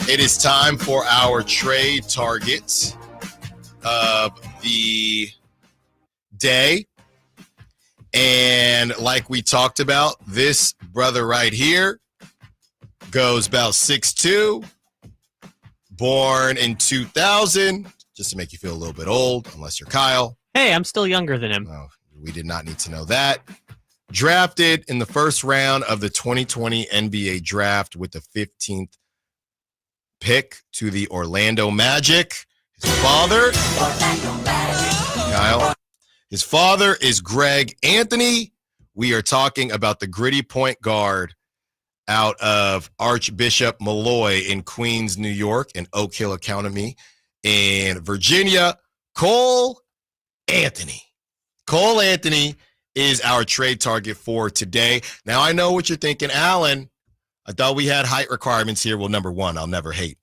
It is time for our trade targets of the day. And like we talked about, this brother right here goes about 6'2", born in 2000, just to make you feel a little bit old, unless you're Kyle. Hey, I'm still younger than him. No, we did not need to know that. Drafted in the first round of the 2020 NBA draft with the 15th pick to the Orlando Magic. His father, Kyle, his father is Greg Anthony. We are talking about the gritty point guard out of Archbishop Malloy in Queens, New York, and Oak Hill Academy in Virginia. Cole Anthony. Cole Anthony is our trade target for today. Now, I know what you're thinking, Alan. I thought we had height requirements here. Well, number one, I'll never hate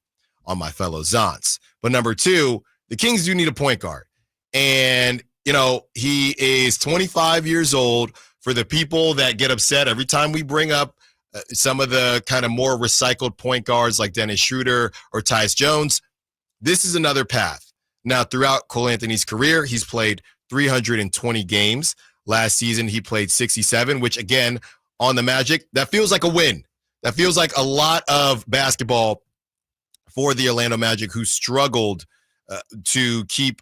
on my fellow Zonts. But number two, the Kings do need a point guard. And, you know, he is 25 years old. For the people that get upset every time we bring up some of the kind of more recycled point guards like Dennis Schroeder or Tyus Jones, this is another path. Now, throughout Cole Anthony's career, he's played 320 games. Last season, he played 67, which, again, on the Magic, that feels like a win. That feels like a lot of basketball for the Orlando Magic, who struggled to keep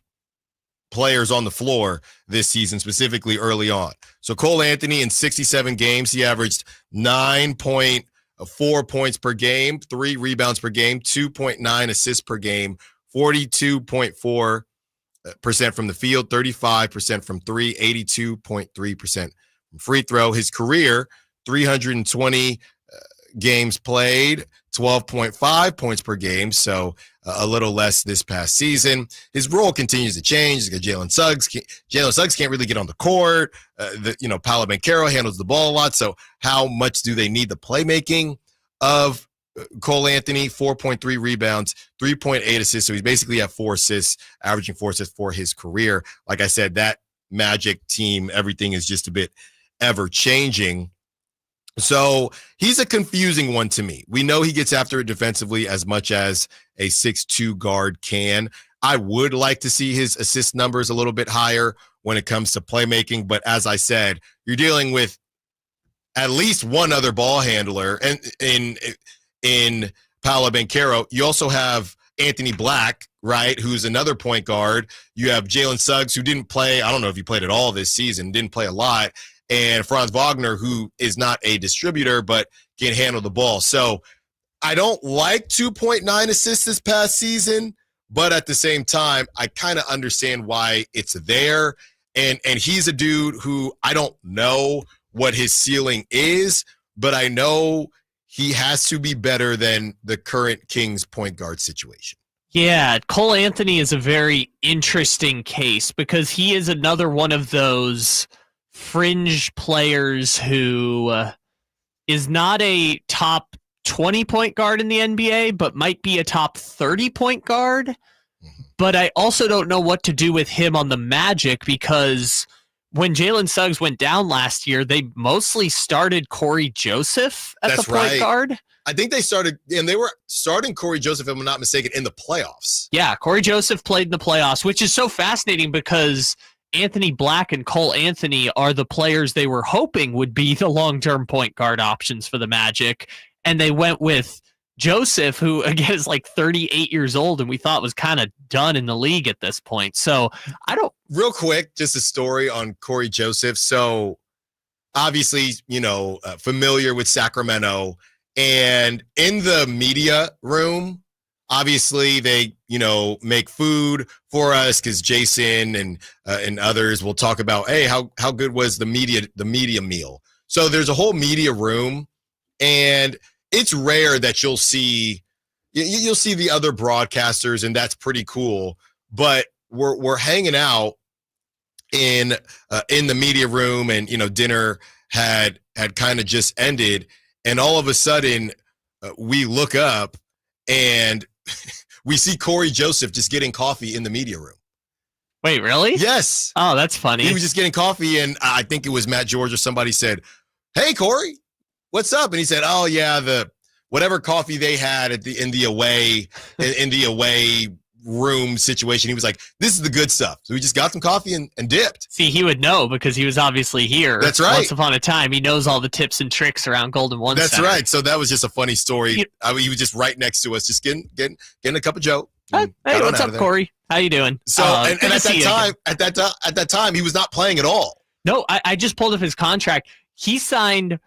players on the floor this season, specifically early on. So Cole Anthony in 67 games, he averaged 9.4 points per game, 3 rebounds per game, 2.9 assists per game, 42.4% from the field, 35% from three, 82.3% from free throw. His career, 320 games played, 12.5 points per game, so a little less this past season. His role continues to change. He's got Jalen Suggs. Jalen Suggs can't really get on the court. Paolo Banchero handles the ball a lot, so how much do they need the playmaking of Cole Anthony? 4.3 rebounds, 3.8 assists, so he's basically at 4 assists, averaging 4 assists for his career. Like I said, that Magic team, everything is just a bit ever-changing. So he's a confusing one to me. We know he gets after it defensively as much as a 6'2 guard can. I would like to see his assist numbers a little bit higher when it comes to playmaking. But as I said, you're dealing with at least one other ball handler. And in Paolo Banchero, you also have Anthony Black, right, who's another point guard. You have Jalen Suggs, who didn't play. I don't know if he played at all this season, didn't play a lot. And Franz Wagner, who is not a distributor, but can handle the ball. So I don't like 2.9 assists this past season, but at the same time, I kind of understand why it's there. And he's a dude who I don't know what his ceiling is, but I know he has to be better than the current Kings point guard situation. Yeah, Cole Anthony is a very interesting case because he is another one of those fringe players who is not a top 20 point guard in the NBA, but might be a top 30 point guard. But I also don't know what to do with him on the Magic because when Jalen Suggs went down last year, they mostly started Corey Joseph at the point guard. I think they started, and they were starting Corey Joseph, if I'm not mistaken, in the playoffs. Yeah, Corey Joseph played in the playoffs, which is so fascinating because Anthony Black and Cole Anthony are the players they were hoping would be the long-term point guard options for the Magic. And they went with Joseph, who, again, is like 38 years old and we thought was kind of done in the league at this point. So I don't... Real quick, just a story on Corey Joseph. So obviously, familiar with Sacramento. And in the media room, obviously they, make food for us because Jason and others will talk about, hey, how good was the media meal? So there's a whole media room, and it's rare that you'll see the other broadcasters, and that's pretty cool. But we're hanging out in the media room, and dinner had kind of just ended, and all of a sudden we look up and we see Corey Joseph just getting coffee in the media room. Wait, really? Yes. Oh, that's funny. He was just getting coffee, and I think it was Matt George or somebody said, "Hey, Corey, what's up?" And he said, "Oh yeah, the whatever coffee they had in the away room situation. He was like, this is the good stuff. So we just got some coffee and dipped. See, he would know because he was obviously here. That's right. Once upon a time. He knows all the tips and tricks around Golden One That's Center. right. So that was just a funny story. He was just right next to us, just getting a cup of Joe. Hey, what's up, Corey? How you doing? So and at that time, he was not playing at all. No, I just pulled up his contract. He signed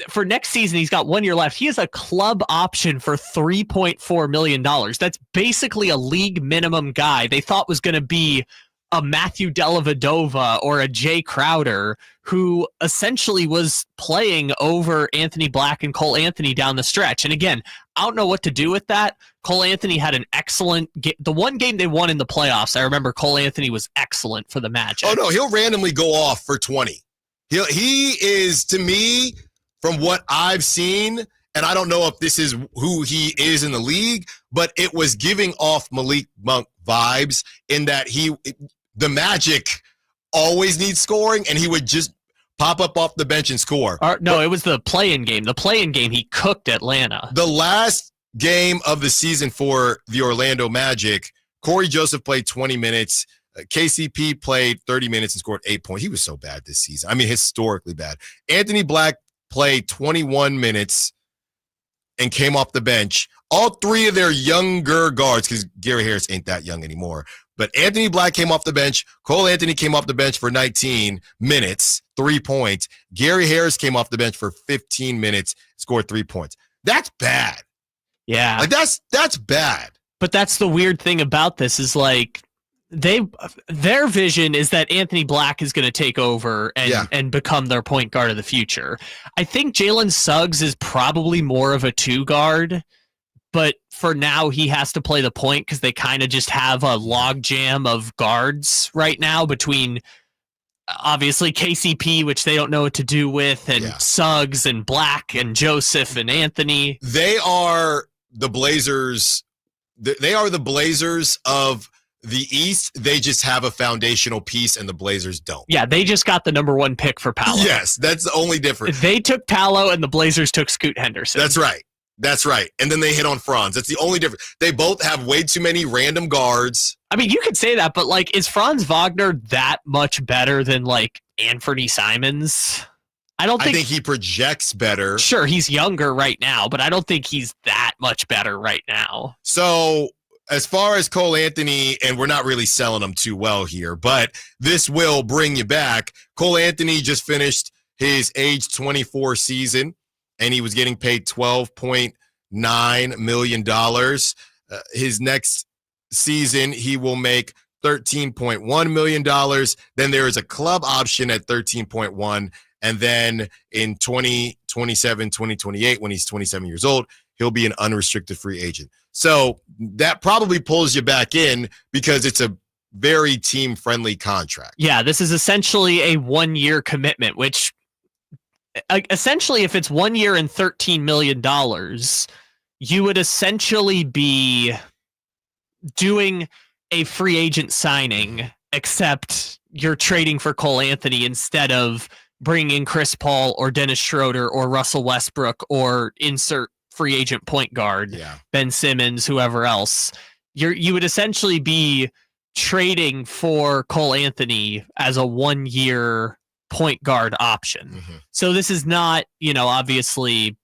for next season. He's got 1 year left. He has a club option for $3.4 million. That's basically a league minimum guy they thought was going to be a Matthew Dellavedova or a Jay Crowder, who essentially was playing over Anthony Black and Cole Anthony down the stretch. And again, I don't know what to do with that. Cole Anthony had an excellent game. The one game they won in the playoffs, I remember Cole Anthony was excellent for the Magic. Oh, no, he'll randomly go off for 20. He is, to me, from what I've seen, and I don't know if this is who he is in the league, but it was giving off Malik Monk vibes in that the Magic always needs scoring, and he would just pop up off the bench and score. It was the play-in game. The play-in game, he cooked Atlanta. The last game of the season for the Orlando Magic, Corey Joseph played 20 minutes. KCP played 30 minutes and scored 8 points. He was so bad this season. I mean, historically bad. Anthony Black played 21 minutes and came off the bench. All three of their younger guards, because Gary Harris ain't that young anymore, but Anthony Black came off the bench. Cole Anthony came off the bench for 19 minutes, 3 points. Gary Harris came off the bench for 15 minutes, scored 3 points. That's bad. Yeah. Like that's bad. But that's the weird thing about this is like their vision is that Anthony Black is going to take over and become their point guard of the future. I think Jalen Suggs is probably more of a 2 guard, but for now he has to play the point because they kind of just have a logjam of guards right now between obviously KCP, which they don't know what to do with, and Suggs and Black and Joseph and Anthony. They are the Blazers. They are the Blazers of the East. They just have a foundational piece, and the Blazers don't. Yeah, they just got the number 1 pick for Paolo. Yes, that's the only difference. They took Paolo, and the Blazers took Scoot Henderson. That's right. That's right. And then they hit on Franz. That's the only difference. They both have way too many random guards. I mean, you could say that, but like, is Franz Wagner that much better than like Anthony Simons? I think he projects better. Sure, he's younger right now, but I don't think he's that much better right now. So as far as Cole Anthony, and we're not really selling him too well here, but this will bring you back. Cole Anthony just finished his age 24 season, and he was getting paid $12.9 million. His next season, he will make $13.1 million. Then there is a club option at $13.1. And then in 2027, 2028, when he's 27 years old, he'll be an unrestricted free agent. So that probably pulls you back in because it's a very team-friendly contract. Yeah, this is essentially a 1-year commitment, which essentially if it's 1 year and $13 million, you would essentially be doing a free agent signing, except you're trading for Cole Anthony instead of bringing in Chris Paul or Dennis Schroeder or Russell Westbrook or insert free agent point guard, Ben Simmons, whoever else. You would essentially be trading for Cole Anthony as a 1-year point guard option. Mm-hmm. So this is not, obviously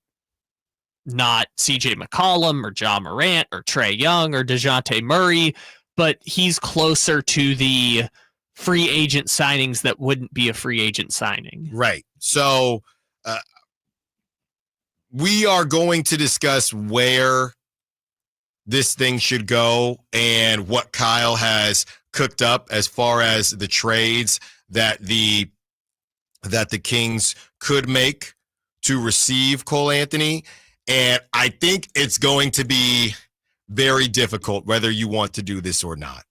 not CJ McCollum or Ja Morant or Trae Young or DeJounte Murray, but he's closer to the free agent signings that wouldn't be a free agent signing. Right. So we are going to discuss where this thing should go and what Kyle has cooked up as far as the trades that the Kings could make to receive Cole Anthony. And I think it's going to be very difficult whether you want to do this or not.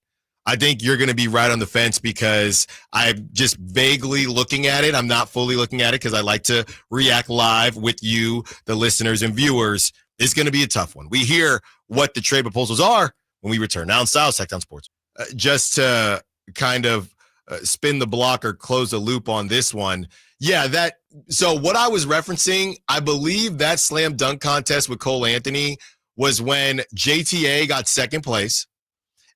I think you're going to be right on the fence because I'm just vaguely looking at it. I'm not fully looking at it because I like to react live with you, the listeners and viewers. It's going to be a tough one. We hear what the trade proposals are when we return. Now in style, Sactown Sports. Just to kind of spin the block or close the loop on this one, Yeah, so what I was referencing, I believe that slam dunk contest with Cole Anthony was when JTA got second place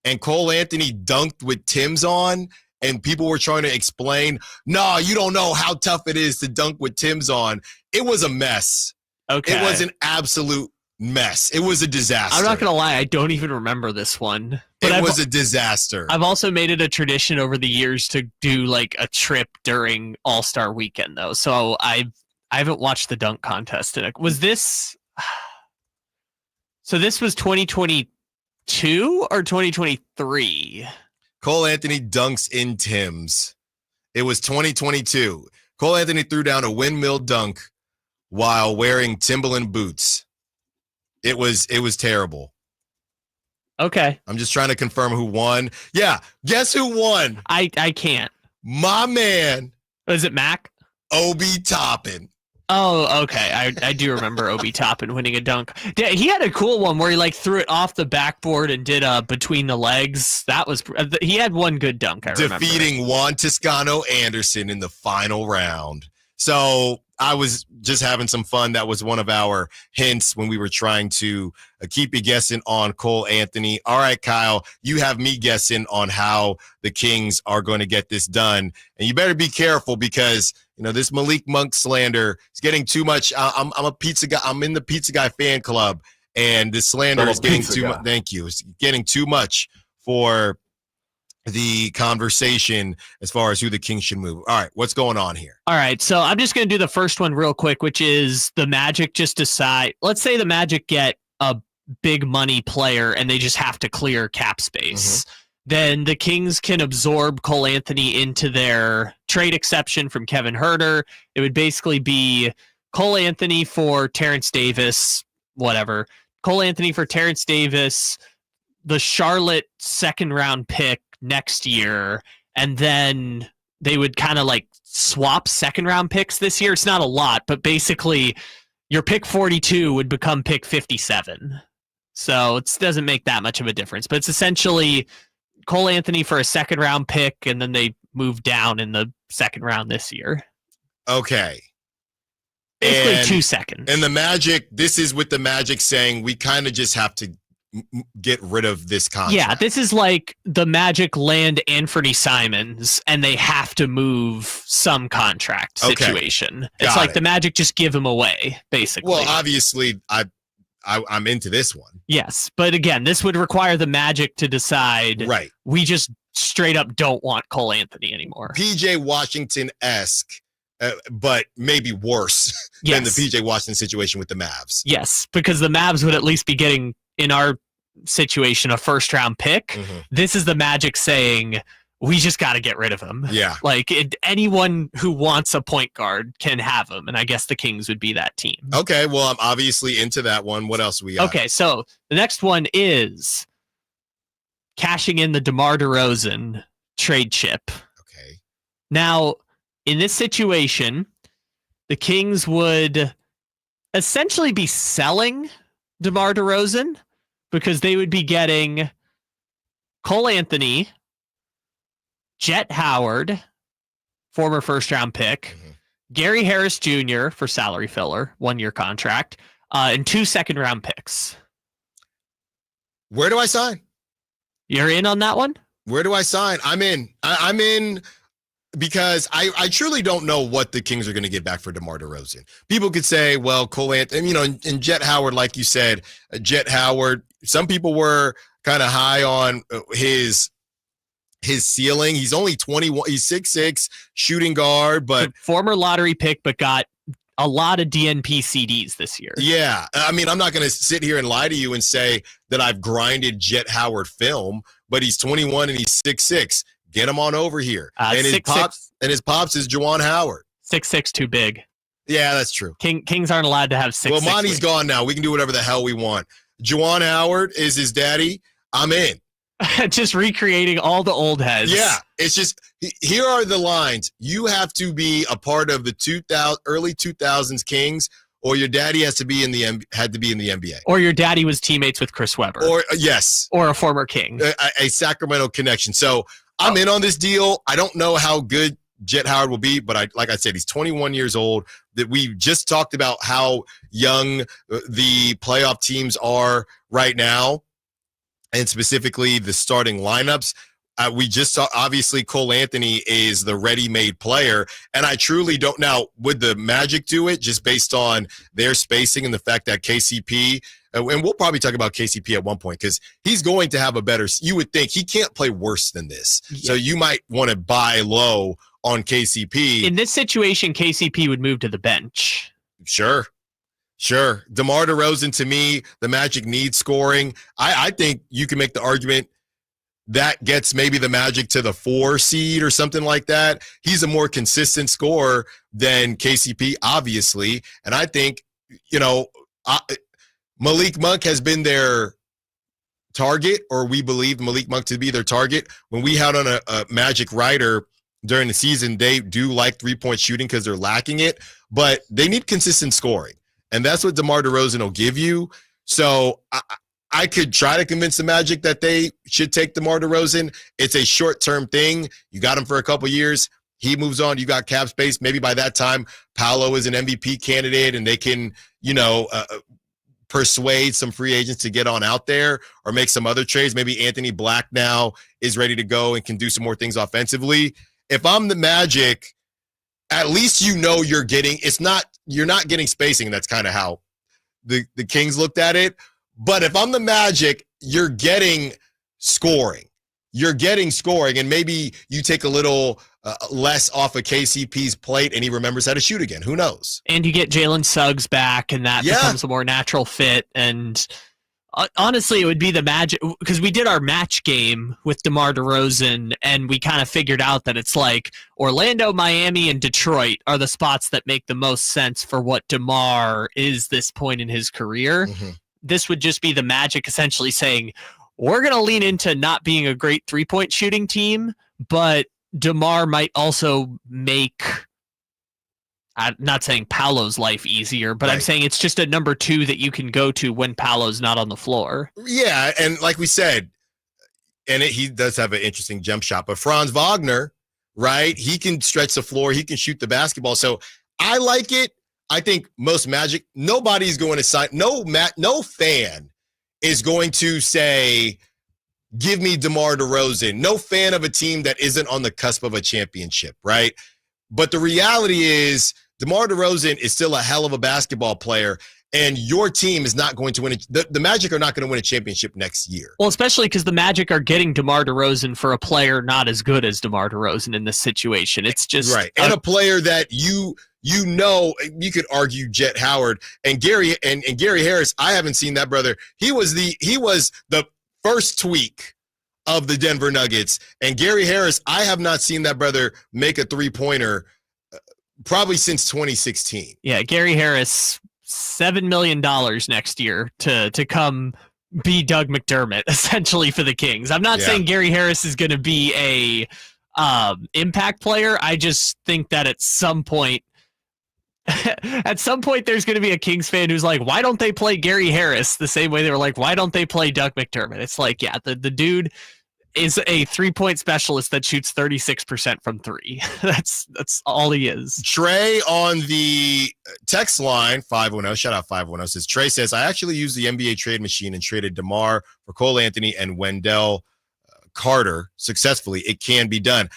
and Cole Anthony dunked with Tim's on, and people were trying to explain, no, you don't know how tough it is to dunk with Tim's on. It was a mess. Okay. It was an absolute mess. It was a disaster. I'm not going to lie. I don't even remember this one. But it was a disaster. I've also made it a tradition over the years to do like a trip during All-Star Weekend, though. So I haven't watched the dunk contest. Was this... So this was 2022 or 2023? Cole Anthony dunks in Tim's. It was 2022. Cole Anthony threw down a windmill dunk while wearing Timberland boots. It was terrible. Okay. I'm just trying to confirm who won. Yeah, guess who won? I can't. My man. Was it Mac? Obi Toppin. Oh, okay. I do remember Obi Toppin winning a dunk. He had a cool one where he like threw it off the backboard and did between the legs. That was he had one good dunk. I remember defeating Juan Toscano Anderson in the final round. So I was just having some fun. That was one of our hints when we were trying to keep you guessing on Cole Anthony. All right, Kyle, you have me guessing on how the Kings are going to get this done. And you better be careful because, you know, this Malik Monk slander is getting too much. I'm a pizza guy. I'm in the Pizza Guy fan club, and this slander is getting too much. Thank you. It's getting too much for the conversation as far as who the Kings should move. All right, what's going on here? All right, so I'm just going to do the first one real quick, which is the Magic just decide. Let's say the Magic get a big money player and they just have to clear cap space. Then the Kings can absorb Cole Anthony into their trade exception from Kevin Huerter. It would basically be Cole Anthony for Terrence Davis, whatever. Cole Anthony for Terrence Davis, the Charlotte second round pick next year, and then they would kind of like swap second round picks this year. It's not a lot, but basically your pick 42 would become pick 57. So it doesn't make that much of a difference, but it's essentially Cole Anthony for a second round pick, and then they move down in the second round this year. Okay. Basically 2 seconds. And the Magic, this is with the Magic saying we kind of just have to get rid of this contract. Yeah, this is like the Magic land Anthony Simons and they have to move some contract situation. It's like the Magic just give him away, basically. Well, obviously, I'm into this one. Yes, but again, this would require the Magic to decide, right, we just straight up don't want Cole Anthony anymore. PJ Washington-esque, but maybe worse than the PJ Washington situation with the Mavs. Yes, because the Mavs would at least be getting, in our situation, a first round pick. This is the Magic saying, we just got to get rid of him. Yeah. Like anyone who wants a point guard can have him. And I guess the Kings would be that team. Okay. Well, I'm obviously into that one. What else we got? Okay. So the next one is cashing in the DeMar DeRozan trade chip. Okay. Now, in this situation, the Kings would essentially be selling DeMar DeRozan because they would be getting Cole Anthony, Jet Howard, former first-round pick, Gary Harris Jr. for salary filler, 1-year contract, and 2 second-round picks. Where do I sign? You're in on that one? Where do I sign? I'm in. I'm in because I truly don't know what the Kings are going to get back for DeMar DeRozan. People could say, well, Cole Anthony, you know, and Jet Howard, like you said, Jet Howard, some people were kind of high on his ceiling. He's only 21. He's 6'6", shooting guard, but former lottery pick, but got a lot of DNP CDs this year. Yeah. I mean, I'm not going to sit here and lie to you and say that I've grinded Jet Howard film, but he's 21 and he's 6'6". Get him on over here. And his pops is Juwan Howard. 6'6", too big. Yeah, that's true. Kings aren't allowed to have 6'6". Well, Monty's gone now. We can do whatever the hell we want. Juwan Howard is his daddy. I'm in. Just recreating all the old heads. Yeah, it's just, here are the lines. You have to be a part of the early 2000s Kings, or your daddy had to be in the NBA. Or your daddy was teammates with Chris Webber. Or yes. Or a former King. A Sacramento connection. So I'm in on this deal. I don't know how good Jet Howard will be, but like I said, he's 21 years old. That we just talked about how young the playoff teams are right now, and specifically the starting lineups. We just saw, obviously, Cole Anthony is the ready-made player, and I truly don't. Now, would the Magic do it just based on their spacing and the fact that KCP, and we'll probably talk about KCP at one point because he's going to have a better, you would think he can't play worse than this. Yeah. So you might want to buy low on KCP. In this situation, KCP would move to the bench. Sure. DeMar DeRozan, to me, the Magic needs scoring. I think you can make the argument that gets maybe the Magic to the 4 seed or something like that. He's a more consistent scorer than KCP, obviously. And I think, Malik Monk has been their target, or we believe Malik Monk to be their target. When we had on a Magic writer during the season, they do like 3-point shooting because they're lacking it, but they need consistent scoring. And that's what DeMar DeRozan will give you. So I could try to convince the Magic that they should take DeMar DeRozan. It's a short-term thing. You got him for a couple years. He moves on. You got cap space. Maybe by that time, Paolo is an MVP candidate, and they can, persuade some free agents to get on out there or make some other trades. Maybe Anthony Black now is ready to go and can do some more things offensively. If I'm the Magic, at least you're not getting spacing. That's kind of how the Kings looked at it. But if I'm the Magic, you're getting scoring. And maybe you take a little less off of KCP's plate and he remembers how to shoot again. Who knows? And you get Jalen Suggs back, and that becomes a more natural fit. And honestly, it would be the Magic, because we did our match game with DeMar DeRozan, and we kind of figured out that it's like Orlando, Miami, and Detroit are the spots that make the most sense for what DeMar is this point in his career. Mm-hmm. This would just be the Magic essentially saying, we're going to lean into not being a great 3-point shooting team, but DeMar might also make, I'm not saying Paolo's life easier, but right. I'm saying it's just a number 2 that you can go to when Paolo's not on the floor. Yeah, and like we said, and he does have an interesting jump shot, but Franz Wagner, right? He can stretch the floor. He can shoot the basketball. So I like it. I think most Magic, nobody's going to sign, no fan is going to say, give me DeMar DeRozan. No fan of a team that isn't on the cusp of a championship, right? But the reality is DeMar DeRozan is still a hell of a basketball player, and your team is not going to win. The Magic are not going to win a championship next year. Well, especially because the Magic are getting DeMar DeRozan for a player not as good as DeMar DeRozan in this situation. It's just right, and a player that you could argue Jet Howard and Gary Harris. I haven't seen that brother. He was the first tweak of the Denver Nuggets, and Gary Harris. I have not seen that brother make a 3-pointer probably since 2016. Yeah, Gary Harris, $7 million next year to come be Doug McDermott essentially for the Kings. I'm not saying Gary Harris is going to be a impact player. I just think that at some point there's going to be a Kings fan who's like, why don't they play Gary Harris the same way they were like, why don't they play Doug McDermott? It's like, yeah, the dude is a 3-point specialist that shoots 36% from 3. That's all he is. Trey on the text line, 510, shout out 510, says, Trey says, I actually used the NBA trade machine and traded DeMar for Cole Anthony and Wendell Carter successfully. It can be done.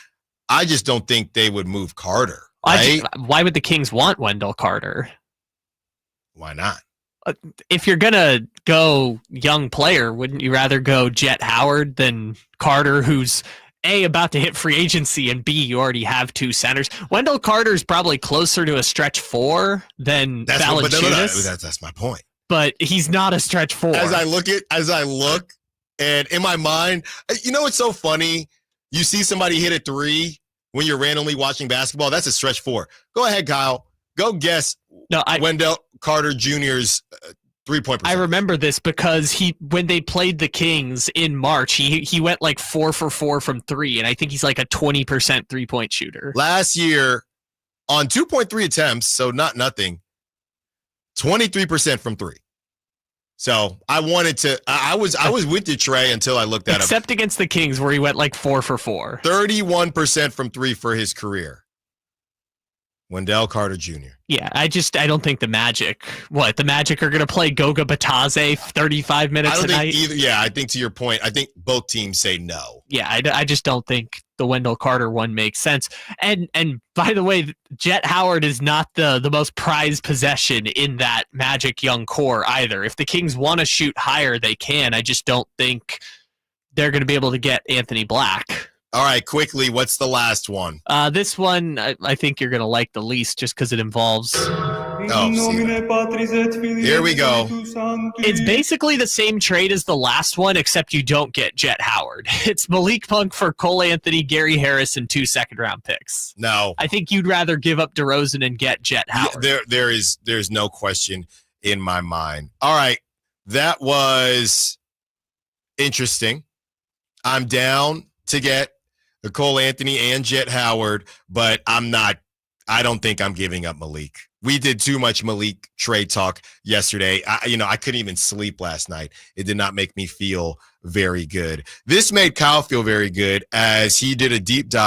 I just don't think they would move Carter. Right? Why would the Kings want Wendell Carter? Why not? If you're going to go young player, wouldn't you rather go Jet Howard than Carter, who's A, about to hit free agency, and B, you already have 2 centers? Wendell Carter's probably closer to a stretch 4 than Valanciunas. That's my point. But he's not a stretch 4. As I look, and in my mind, it's so funny. You see somebody hit a 3 when you're randomly watching basketball. That's a stretch 4. Go ahead, Kyle. Go guess Wendell Carter Jr.'s 3-point percentage. I remember this because when they played the Kings in March, he went like 4 for 4 from 3, and I think he's like a 20% 3-point shooter. Last year, on 2.3 attempts, so not nothing, 23% from 3. So I wanted to. I was with you, Trey, until I looked at him. Except against the Kings, where he went like 4 for 4. 31% from 3 for his career. Wendell Carter Jr. Yeah, I don't think the Magic are going to play Goga Batadze 35 minutes a night? Either. Yeah, I think to your point, I think both teams say no. Yeah, I just don't think the Wendell Carter one makes sense. And by the way, Jet Howard is not the most prized possession in that Magic young core either. If the Kings want to shoot higher, they can. I just don't think they're going to be able to get Anthony Black. All right, quickly, what's the last one? This one, I think you're going to like the least just because it involves... Oh, here we go. It's basically the same trade as the last one, except you don't get Jet Howard. It's Malik Monk for Cole Anthony, Gary Harris, and 2 second-round picks. No. I think you'd rather give up DeRozan and get Jet Howard. Yeah, there's no question in my mind. All right, that was interesting. I'm down to get the Cole Anthony and Jet Howard, but I don't think I'm giving up Malik. We did too much Malik trade talk yesterday. I couldn't even sleep last night. It did not make me feel very good. This made Kyle feel very good as he did a deep dive